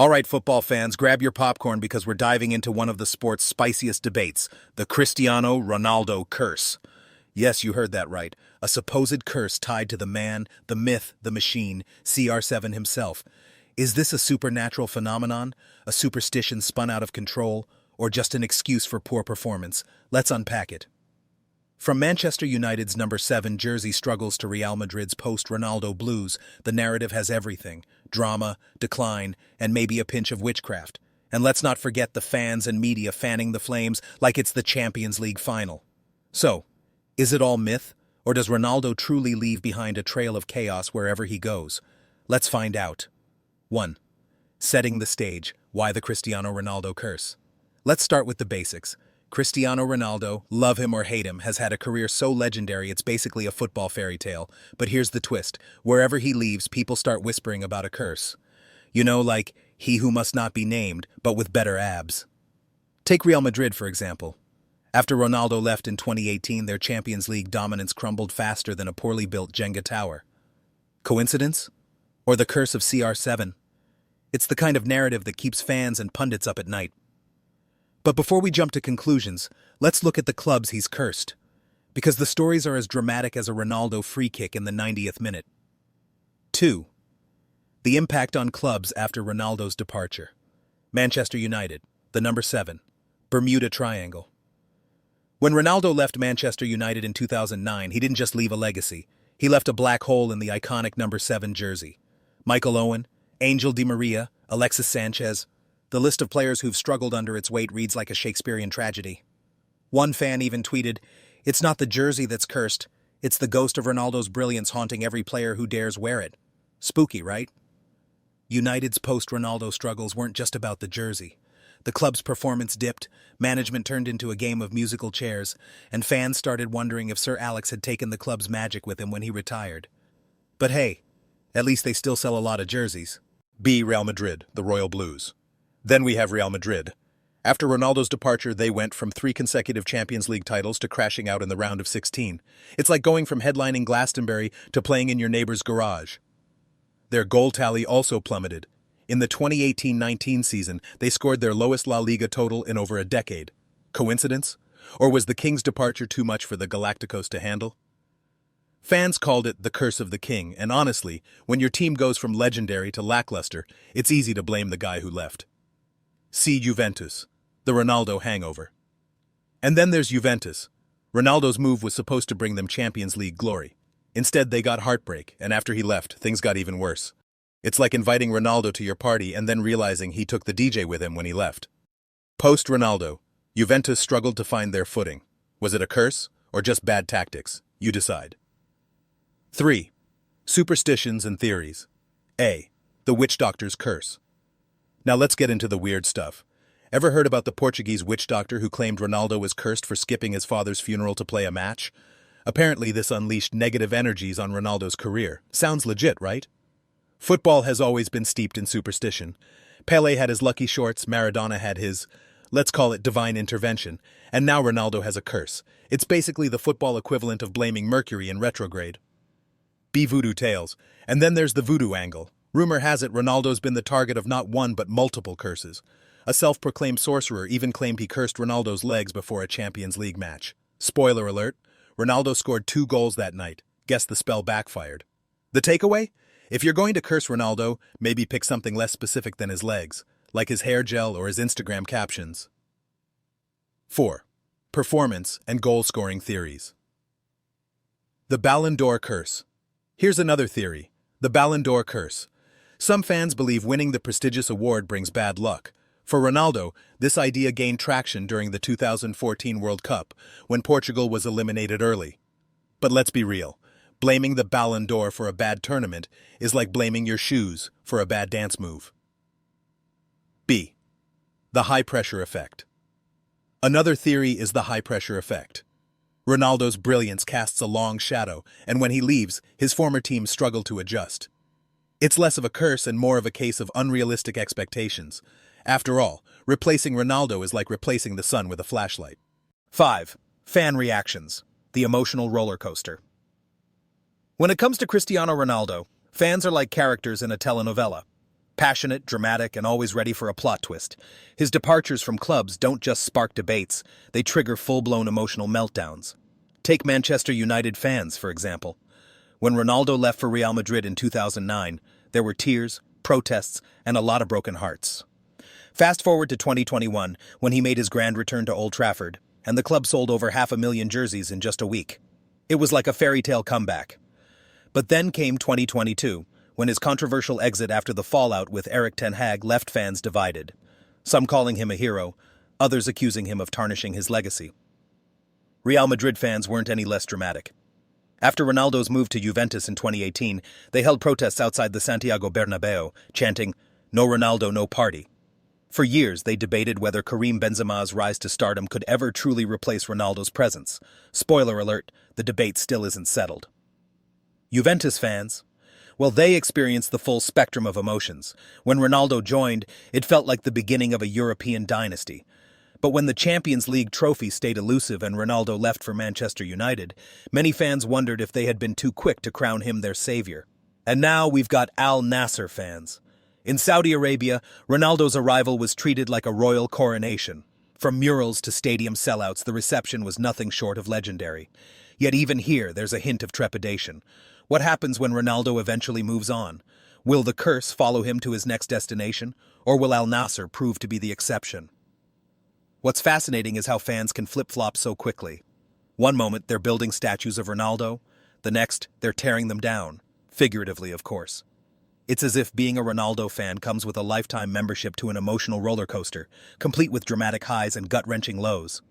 All right, football fans, grab your popcorn because we're diving into one of the sport's spiciest debates, the Cristiano Ronaldo curse. Yes, you heard that right. A supposed curse tied to the man, the myth, the machine, CR7 himself. Is this a supernatural phenomenon, a superstition spun out of control, or just an excuse for poor performance? Let's unpack it. From Manchester United's number 7 jersey struggles to Real Madrid's post-Ronaldo blues, the narrative has everything: drama, decline, and maybe a pinch of witchcraft. And let's not forget the fans and media fanning the flames like it's the Champions League final. So, is it all myth, or does Ronaldo truly leave behind a trail of chaos wherever he goes? Let's find out. 1. Setting the stage. Why the Cristiano Ronaldo curse? Let's start with the basics. Cristiano Ronaldo, love him or hate him, has had a career so legendary it's basically a football fairy tale. But here's the twist. Wherever he leaves, people start whispering about a curse. You know, like, he who must not be named, but with better abs. Take Real Madrid, for example. After Ronaldo left in 2018, their Champions League dominance crumbled faster than a poorly built Jenga tower. Coincidence? Or the curse of CR7? It's the kind of narrative that keeps fans and pundits up at night. But before we jump to conclusions, let's look at the clubs he's cursed. Because the stories are as dramatic as a Ronaldo free kick in the 90th minute. 2. The impact on clubs after Ronaldo's departure. Manchester United, the number 7. Bermuda Triangle. When Ronaldo left Manchester United in 2009, he didn't just leave a legacy. He left a black hole in the iconic number 7 jersey. Michael Owen, Angel Di Maria, Alexis Sanchez. The list of players who've struggled under its weight reads like a Shakespearean tragedy. One fan even tweeted, "It's not the jersey that's cursed, it's the ghost of Ronaldo's brilliance haunting every player who dares wear it." Spooky, right? United's post-Ronaldo struggles weren't just about the jersey. The club's performance dipped, management turned into a game of musical chairs, and fans started wondering if Sir Alex had taken the club's magic with him when he retired. But hey, at least they still sell a lot of jerseys. B. Real Madrid, the Royal Blues. Then we have Real Madrid. After Ronaldo's departure, they went from 3 consecutive Champions League titles to crashing out in the round of 16. It's like going from headlining Glastonbury to playing in your neighbor's garage. Their goal tally also plummeted. In the 2018-19 season, they scored their lowest La Liga total in over a decade. Coincidence? Or was the King's departure too much for the Galacticos to handle? Fans called it the curse of the king, and honestly, when your team goes from legendary to lackluster, it's easy to blame the guy who left. See Juventus, the Ronaldo hangover. And then there's Juventus. Ronaldo's move was supposed to bring them Champions League glory. Instead, they got heartbreak, and after he left, things got even worse. It's like inviting Ronaldo to your party and then realizing he took the DJ with him when he left. Post-Ronaldo, Juventus struggled to find their footing. Was it a curse, or just bad tactics? You decide. 3. Superstitions and theories. A. The witchdoctor's curse. Now let's get into the weird stuff. Ever heard about the Portuguese witchdoctor who claimed Ronaldo was cursed for skipping his father's funeral to play a match? Apparently this unleashed negative energies on Ronaldo's career. Sounds legit, right? Football has always been steeped in superstition. Pelé had his lucky shorts, Maradona had his, let's call it divine intervention, and now Ronaldo has a curse. It's basically the football equivalent of blaming Mercury in retrograde. B. Voodoo tales. And then there's the voodoo angle. Rumor has it Ronaldo's been the target of not one but multiple curses. A self-proclaimed sorcerer even claimed he cursed Ronaldo's legs before a Champions League match. Spoiler alert, Ronaldo scored 2 goals that night. Guess the spell backfired. The takeaway? If you're going to curse Ronaldo, maybe pick something less specific than his legs, like his hair gel or his Instagram captions. 4. Performance and goal-scoring theories. The Ballon d'Or curse. Here's another theory, the Ballon d'Or curse. Some fans believe winning the prestigious award brings bad luck. For Ronaldo, this idea gained traction during the 2014 World Cup, when Portugal was eliminated early. But let's be real, blaming the Ballon d'Or for a bad tournament is like blaming your shoes for a bad dance move. B. The high-pressure effect. Another theory is the high-pressure effect. Ronaldo's brilliance casts a long shadow, and when he leaves, his former teams struggle to adjust. It's less of a curse and more of a case of unrealistic expectations. After all, replacing Ronaldo is like replacing the sun with a flashlight. 5. Fan reactions. The emotional roller coaster. When it comes to Cristiano Ronaldo, fans are like characters in a telenovela. Passionate, dramatic, and always ready for a plot twist. His departures from clubs don't just spark debates, they trigger full-blown emotional meltdowns. Take Manchester United fans, for example. When Ronaldo left for Real Madrid in 2009, there were tears, protests, and a lot of broken hearts. Fast forward to 2021, when he made his grand return to Old Trafford, and the club sold over 500,000 jerseys in just a week. It was like a fairy tale comeback. But then came 2022, when his controversial exit after the fallout with Erik ten Hag left fans divided. Some calling him a hero, others accusing him of tarnishing his legacy. Real Madrid fans weren't any less dramatic. After Ronaldo's move to Juventus in 2018, they held protests outside the Santiago Bernabeu, chanting, "No Ronaldo, no party." For years, they debated whether Karim Benzema's rise to stardom could ever truly replace Ronaldo's presence. Spoiler alert, the debate still isn't settled. Juventus fans, well, they experienced the full spectrum of emotions. When Ronaldo joined, it felt like the beginning of a European dynasty. But when the Champions League trophy stayed elusive and Ronaldo left for Manchester United, many fans wondered if they had been too quick to crown him their savior. And now we've got Al Nassr fans. In Saudi Arabia, Ronaldo's arrival was treated like a royal coronation. From murals to stadium sellouts, the reception was nothing short of legendary. Yet even here, there's a hint of trepidation. What happens when Ronaldo eventually moves on? Will the curse follow him to his next destination, or will Al Nassr prove to be the exception? What's fascinating is how fans can flip-flop so quickly. One moment, they're building statues of Ronaldo. The next, they're tearing them down. Figuratively, of course. It's as if being a Ronaldo fan comes with a lifetime membership to an emotional roller coaster, complete with dramatic highs and gut-wrenching lows.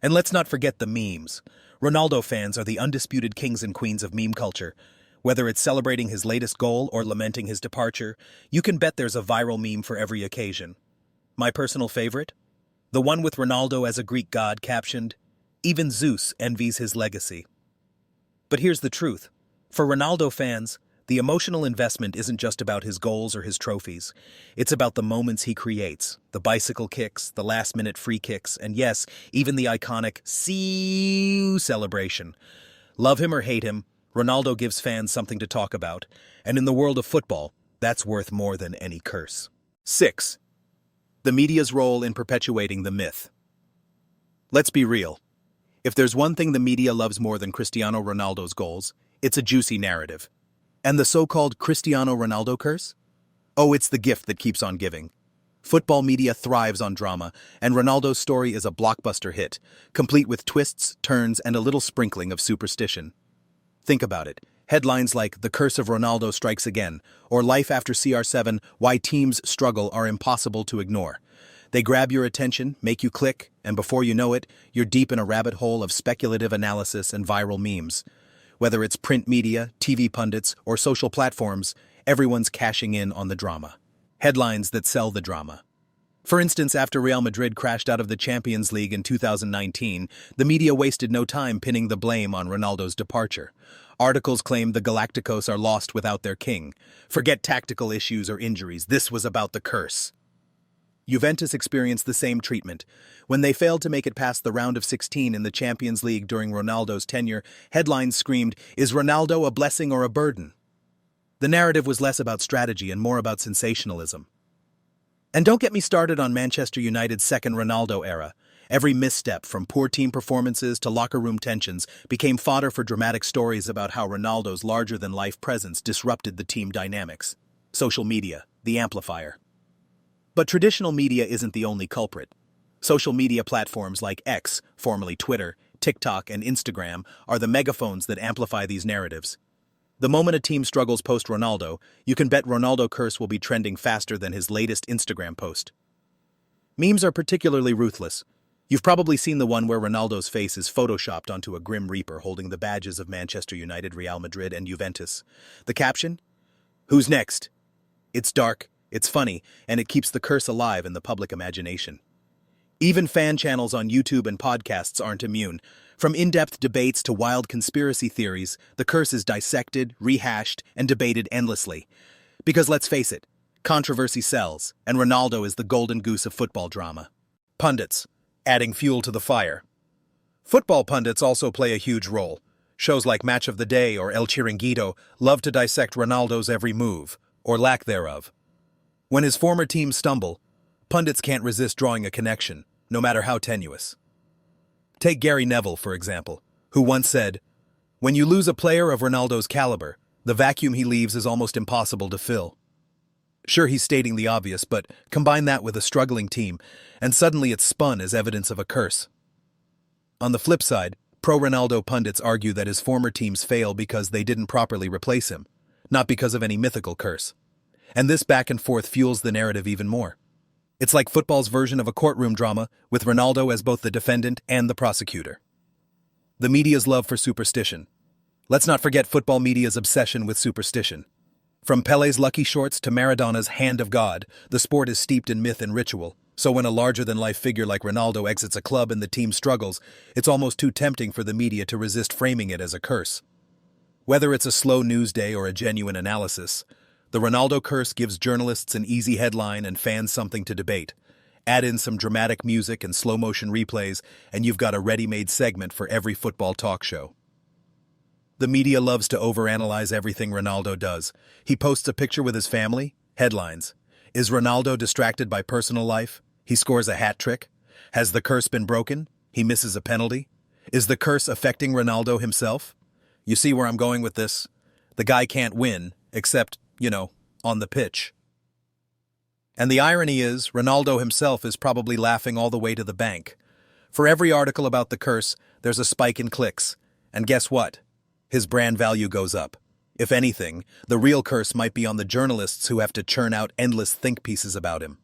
And let's not forget the memes. Ronaldo fans are the undisputed kings and queens of meme culture. Whether it's celebrating his latest goal or lamenting his departure, you can bet there's a viral meme for every occasion. My personal favorite? The one with Ronaldo as a Greek god captioned, "Even Zeus envies his legacy." But here's the truth. For Ronaldo fans, the emotional investment isn't just about his goals or his trophies. It's about the moments he creates, the bicycle kicks, the last-minute free kicks, and yes, even the iconic "See you" celebration. Love him or hate him, Ronaldo gives fans something to talk about, and in the world of football, that's worth more than any curse. 6. The media's role in perpetuating the myth. Let's be real. If there's one thing the media loves more than Cristiano Ronaldo's goals, it's a juicy narrative. And the so-called Cristiano Ronaldo curse? Oh, it's the gift that keeps on giving. Football media thrives on drama, and Ronaldo's story is a blockbuster hit, complete with twists, turns, and a little sprinkling of superstition. Think about it. Headlines like "The Curse of Ronaldo Strikes Again" or "Life After CR7, Why Teams Struggle" are impossible to ignore. They grab your attention, make you click, and before you know it, you're deep in a rabbit hole of speculative analysis and viral memes. Whether it's print media, TV pundits, or social platforms, everyone's cashing in on the drama. Headlines that sell the drama. For instance, after Real Madrid crashed out of the Champions League in 2019, the media wasted no time pinning the blame on Ronaldo's departure. Articles claimed the Galacticos are lost without their king. Forget tactical issues or injuries, this was about the curse. Juventus experienced the same treatment. When they failed to make it past the round of 16 in the Champions League during Ronaldo's tenure, headlines screamed, "Is Ronaldo a blessing or a burden?" The narrative was less about strategy and more about sensationalism. And don't get me started on Manchester United's second Ronaldo era. Every misstep, from poor team performances to locker room tensions, became fodder for dramatic stories about how Ronaldo's larger-than-life presence disrupted the team dynamics. Social media, the amplifier. But traditional media isn't the only culprit. Social media platforms like X, formerly Twitter, TikTok, and Instagram are the megaphones that amplify these narratives. The moment a team struggles post-Ronaldo, you can bet Ronaldo Curse will be trending faster than his latest Instagram post. Memes are particularly ruthless. You've probably seen the one where Ronaldo's face is photoshopped onto a grim reaper holding the badges of Manchester United, Real Madrid, and Juventus. The caption? "Who's next?" It's dark, it's funny, and it keeps the curse alive in the public imagination. Even fan channels on YouTube and podcasts aren't immune. From in-depth debates to wild conspiracy theories, the curse is dissected, rehashed, and debated endlessly. Because let's face it, controversy sells, and Ronaldo is the golden goose of football drama. Pundits, adding fuel to the fire. Football pundits also play a huge role. Shows like Match of the Day or El Chiringuito love to dissect Ronaldo's every move, or lack thereof. When his former teams stumble, pundits can't resist drawing a connection, no matter how tenuous. Take Gary Neville, for example, who once said, "When you lose a player of Ronaldo's caliber, the vacuum he leaves is almost impossible to fill." Sure, he's stating the obvious, but combine that with a struggling team, and suddenly it's spun as evidence of a curse. On the flip side, pro-Ronaldo pundits argue that his former teams fail because they didn't properly replace him, not because of any mythical curse. And this back and forth fuels the narrative even more. It's like football's version of a courtroom drama, with Ronaldo as both the defendant and the prosecutor. The media's love for superstition. Let's not forget football media's obsession with superstition. From Pele's lucky shorts to Maradona's hand of God, the sport is steeped in myth and ritual. So when a larger-than-life figure like Ronaldo exits a club and the team struggles, it's almost too tempting for the media to resist framing it as a curse. Whether it's a slow news day or a genuine analysis, the Ronaldo curse gives journalists an easy headline and fans something to debate. Add in some dramatic music and slow-motion replays, and you've got a ready-made segment for every football talk show. The media loves to overanalyze everything Ronaldo does. He posts a picture with his family, headlines. Is Ronaldo distracted by personal life? He scores a hat trick. Has the curse been broken? He misses a penalty. Is the curse affecting Ronaldo himself? You see where I'm going with this? The guy can't win, except, on the pitch. And the irony is, Ronaldo himself is probably laughing all the way to the bank. For every article about the curse, there's a spike in clicks. And guess what? His brand value goes up. If anything, the real curse might be on the journalists who have to churn out endless think pieces about him.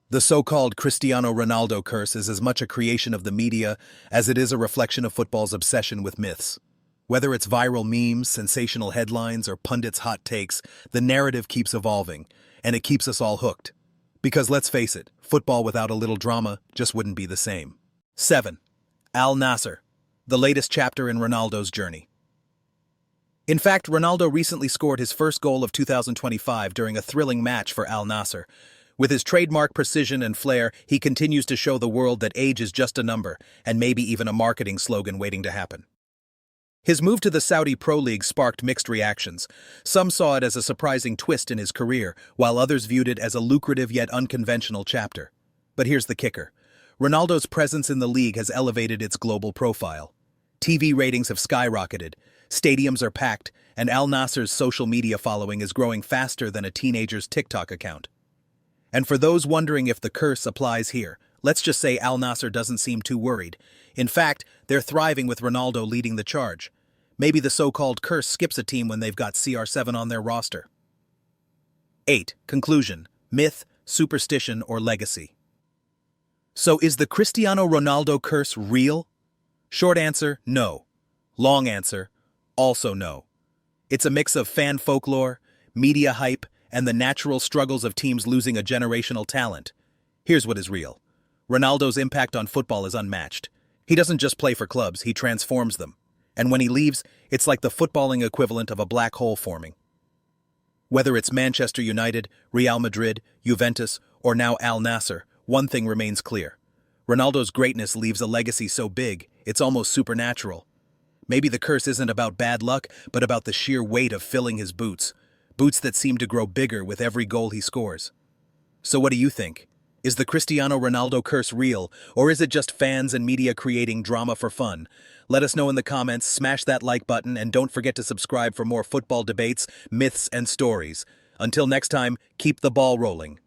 The so-called Cristiano Ronaldo curse is as much a creation of the media as it is a reflection of football's obsession with myths. Whether it's viral memes, sensational headlines, or pundits' hot takes, the narrative keeps evolving, and it keeps us all hooked. Because let's face it, football without a little drama just wouldn't be the same. 7. Al Nassr, the latest chapter in Ronaldo's journey. In fact, Ronaldo recently scored his first goal of 2025 during a thrilling match for Al Nassr. With his trademark precision and flair, he continues to show the world that age is just a number, and maybe even a marketing slogan waiting to happen. His move to the Saudi Pro League sparked mixed reactions. Some saw it as a surprising twist in his career, while others viewed it as a lucrative yet unconventional chapter. But here's the kicker. Ronaldo's presence in the league has elevated its global profile. TV ratings have skyrocketed, stadiums are packed, and Al Nassr's social media following is growing faster than a teenager's TikTok account. And for those wondering if the curse applies here, let's just say Al Nassr doesn't seem too worried. In fact, they're thriving with Ronaldo leading the charge. Maybe the so-called curse skips a team when they've got CR7 on their roster. 8. Conclusion. Myth, superstition, or legacy. So is the Cristiano Ronaldo curse real? Short answer, no. Long answer, also no. It's a mix of fan folklore, media hype, and the natural struggles of teams losing a generational talent. Here's what is real. Ronaldo's impact on football is unmatched. He doesn't just play for clubs, he transforms them. And when he leaves, it's like the footballing equivalent of a black hole forming. Whether it's Manchester United, Real Madrid, Juventus, or now Al Nassr, one thing remains clear. Ronaldo's greatness leaves a legacy so big, it's almost supernatural. Maybe the curse isn't about bad luck, but about the sheer weight of filling his boots. Boots that seem to grow bigger with every goal he scores. So what do you think? Is the Cristiano Ronaldo curse real, or is it just fans and media creating drama for fun? Let us know in the comments, smash that like button, and don't forget to subscribe for more football debates, myths, and stories. Until next time, keep the ball rolling.